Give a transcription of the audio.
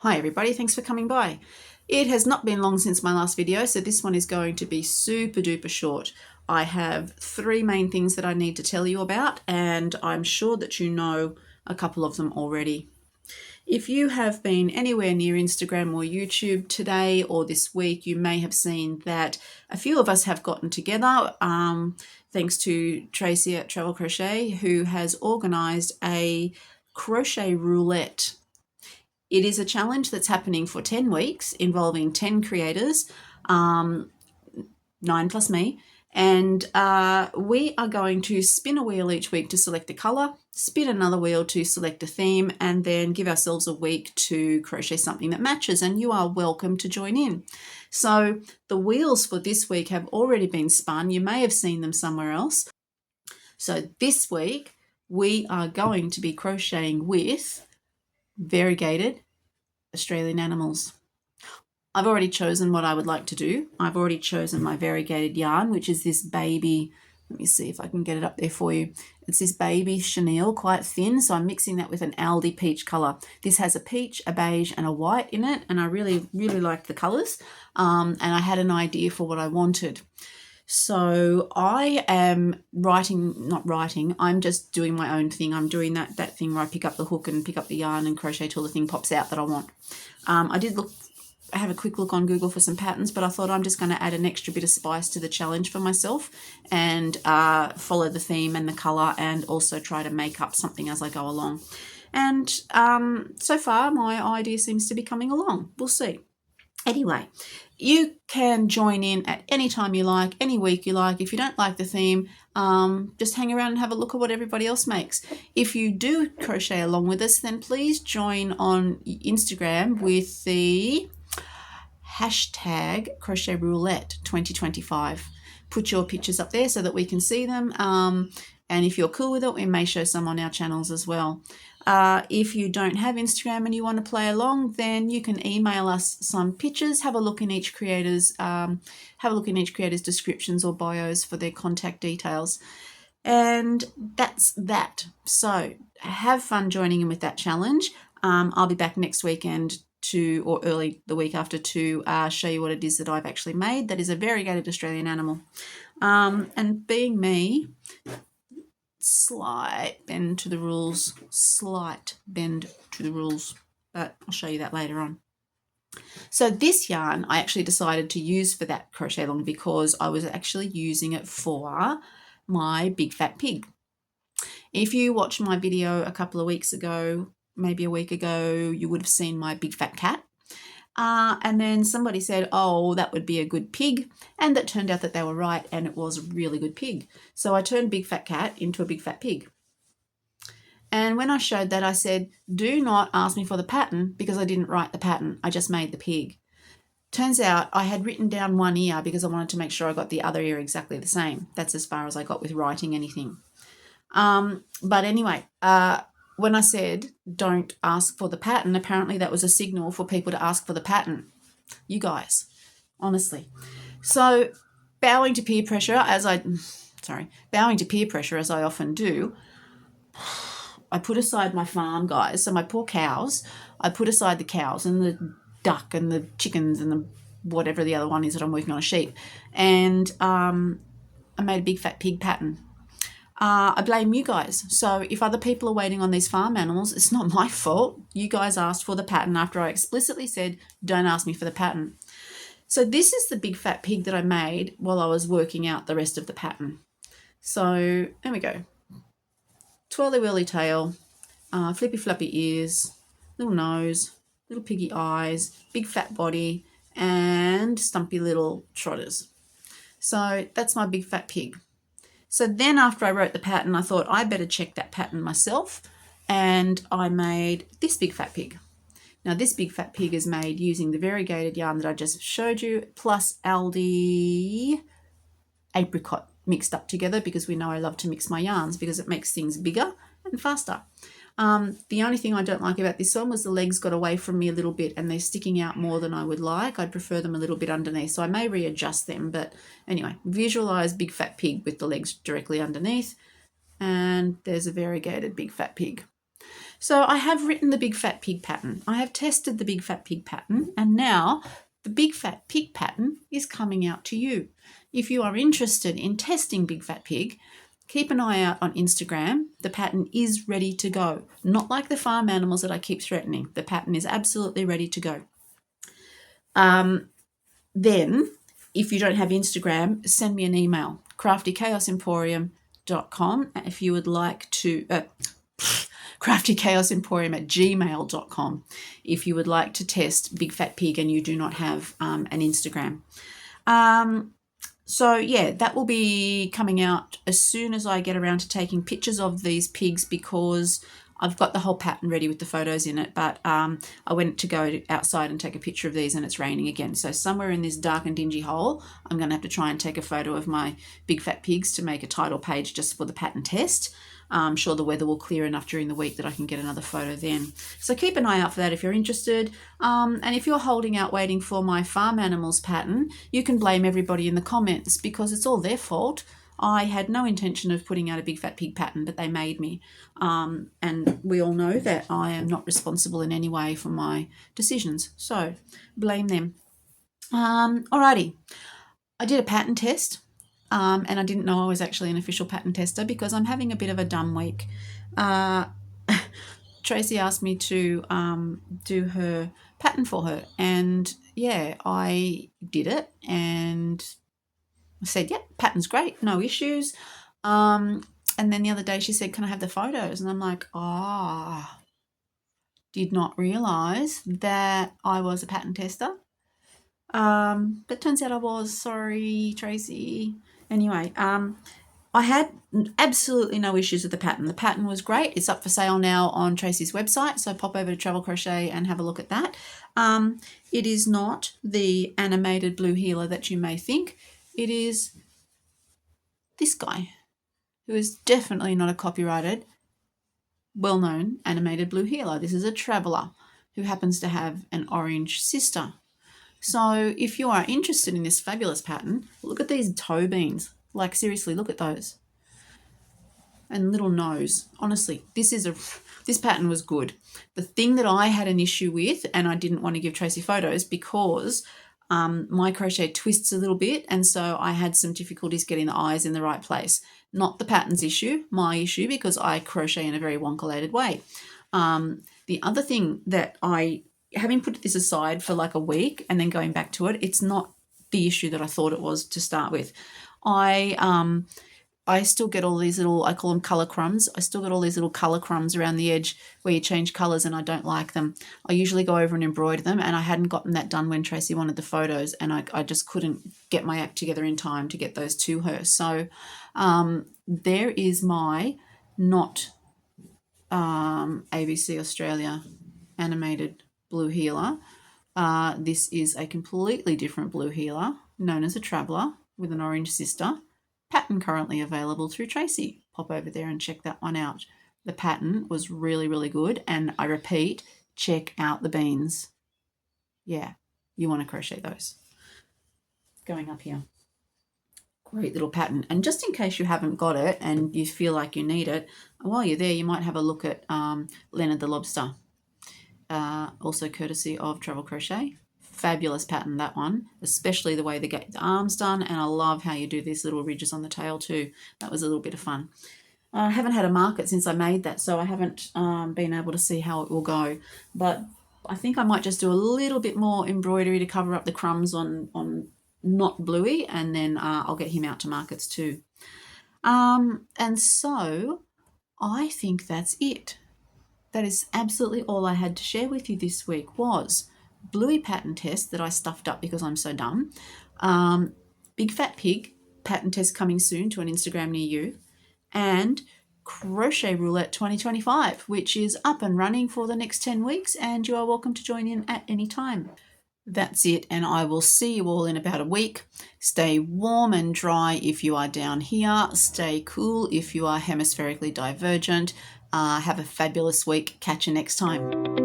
Hi everybody, thanks for coming by. It has not been long since my last video, so this one is going to be super duper short. I have three main things that I need to tell you about, and I'm sure that you know a couple of them already. If you have been anywhere near Instagram or YouTube today or this week, you may have seen that a few of us have gotten together, thanks to Tracy at Travel Crochet, who has organised a crochet roulette. It is a challenge that's happening for 10 weeks involving 10 creators, 9 plus me, and we are going to spin a wheel each week to select a colour, spin another wheel to select a theme, and then give ourselves a week to crochet something that matches, and you are welcome to join in. So the wheels for this week have already been spun. You may have seen them somewhere else. So this week we are going to be crocheting with variegated Australian animals. I've already chosen what I would like to do. I've already chosen my variegated yarn, which is this baby, let me see if I can get it up there for you. It's this baby chenille, quite thin, so I'm mixing that with an Aldi peach colour. This has a peach, a beige and a white in it, and I really liked the colours, and I had an idea for what I wanted. So I am I'm just doing my own thing. I'm doing that thing where I pick up the hook and pick up the yarn and crochet till the thing pops out that I want. I have a quick look on Google for some patterns, but I thought I'm just going to add an extra bit of spice to the challenge for myself and follow the theme and the colour, and also try to make up something as I go along. And so far my idea seems to be coming along. We'll see. Anyway, you can join in at any time you like, any week you like. If you don't like the theme, just hang around and have a look at what everybody else makes. If you do crochet along with us, then please join on Instagram with the hashtag Crochet Roulette 2025. Put your pictures up there so that we can see them. And if you're cool with it, we may show some on our channels as well. If you don't have Instagram and you want to play along, then you can email us some pictures. Have a look in each creator's descriptions or bios for their contact details. And that's that. So have fun joining in with that challenge. I'll be back next weekend or early the week after to show you what it is that I've actually made. That is a variegated Australian animal. And being me, slight bend to the rules, but I'll show you that later on. So this yarn I actually decided to use for that crochet along because I was actually using it for my big fat pig. If you watched my video a couple of weeks ago, maybe a week ago, you would have seen my big fat cat. And then somebody said, oh, that would be a good pig. And that turned out that they were right, and it was a really good pig. So I turned big fat cat into a big fat pig. And when I showed that, I said, do not ask me for the pattern because I didn't write the pattern. I just made the pig. Turns out I had written down one ear because I wanted to make sure I got the other ear exactly the same. That's as far as I got with writing anything. But anyway, when I said don't ask for the pattern, apparently that was a signal for people to ask for the pattern. You guys, honestly. So bowing to peer pressure as I often do, I put aside my farm guys, so my poor cows. I put aside the cows and the duck and the chickens and the whatever the other one is that I'm working on, a sheep, and I made a big fat pig pattern. I blame you guys. So if other people are waiting on these farm animals, it's not my fault. You guys asked for the pattern after I explicitly said, don't ask me for the pattern. So this is the big fat pig that I made while I was working out the rest of the pattern. So there we go. Twirly whirly tail, flippy floppy ears, little nose, little piggy eyes, big fat body, and stumpy little trotters. So that's my big fat pig. So then after I wrote the pattern, I thought I better check that pattern myself, and I made this big fat pig. Now this big fat pig is made using the variegated yarn that I just showed you, plus Aldi apricot mixed up together, because we know I love to mix my yarns because it makes things bigger and faster. The only thing I don't like about this one was the legs got away from me a little bit and they're sticking out more than I would like. I'd prefer them a little bit underneath, so I may readjust them. But anyway, visualize big fat pig with the legs directly underneath, and there's a variegated big fat pig. So I have written the Big Fat Pig pattern. I have tested the Big Fat Pig pattern, and now the Big Fat Pig pattern is coming out to you. If you are interested in testing Big Fat Pig, keep an eye out on Instagram. The pattern is ready to go. Not like the farm animals that I keep threatening. The pattern is absolutely ready to go. Then, if you don't have Instagram, send me an email, craftychaosemporium.com, if you would like to, craftychaosemporium@gmail.com, if you would like to test Big Fat Pig and you do not have an Instagram. So yeah, that will be coming out as soon as I get around to taking pictures of these pigs, because I've got the whole pattern ready with the photos in it, but I went to go outside and take a picture of these and it's raining again. So somewhere in this dark and dingy hole, I'm going to have to try and take a photo of my Big Fat Pigs to make a title page just for the pattern test. I'm sure the weather will clear enough during the week that I can get another photo then. So keep an eye out for that if you're interested. And if you're holding out waiting for my farm animals pattern, you can blame everybody in the comments because it's all their fault. I had no intention of putting out a Big Fat Pig pattern, but they made me. And we all know that I am not responsible in any way for my decisions. So blame them. Alrighty. I did a pattern test. And I didn't know I was actually an official pattern tester because I'm having a bit of a dumb week. Tracy asked me to do her pattern for her, and yeah, I did it and I said, yep, pattern's great, no issues. And then the other day she said, can I have the photos? And I'm like, did not realise that I was a pattern tester. But turns out I was. Sorry, Tracy. Anyway, I had absolutely no issues with the pattern. The pattern was great. It's up for sale now on Tracy's website, so pop over to Travel Crochet and have a look at that. It is not the animated blue heeler that you may think. It is this guy, who is definitely not a copyrighted, well-known animated blue heeler. This is a traveller who happens to have an orange sister. So if you are interested in this fabulous pattern, look at these toe beans. Like seriously, look at those. And little nose. Honestly, this pattern was good. The thing that I had an issue with, and I didn't want to give Tracy photos because my crochet twists a little bit, and so I had some difficulties getting the eyes in the right place. Not the pattern's issue, my issue, because I crochet in a very wonkulated way. The other thing that having put this aside for like a week and then going back to it, it's not the issue that I thought it was to start with. I still get all these little, I call them colour crumbs. I still get all these little colour crumbs around the edge where you change colours, and I don't like them. I usually go over and embroider them, and I hadn't gotten that done when Tracy wanted the photos, and I just couldn't get my act together in time to get those to her. So there is my not ABC Australia animated blue heeler. This is a completely different blue heeler known as a traveller with an orange sister. Pattern currently available through Tracy. Pop over there and check that one out. The pattern was really, really good, and I repeat, check out the beans. Yeah, you want to crochet those. Going up here. Great little pattern. And just in case you haven't got it and you feel like you need it, while you're there, you might have a look at Leonard the Lobster. Also courtesy of Travel Crochet. Fabulous pattern, that one, especially the way they get the arms done, and I love how you do these little ridges on the tail too. That was a little bit of fun. I haven't had a market since I made that, so I haven't been able to see how it will go, but I think I might just do a little bit more embroidery to cover up the crumbs on not Bluey, and then I'll get him out to markets too. And so I think that's it. That is absolutely all I had to share with you this week was Bluey pattern test that I stuffed up because I'm so dumb. Big Fat Pig pattern test coming soon to an Instagram near you. And Crochet Roulette 2025, which is up and running for the next 10 weeks, and you are welcome to join in at any time. That's it, and I will see you all in about a week. Stay warm and dry if you are down here. Stay cool if you are hemispherically divergent. Have a fabulous week. Catch you next time.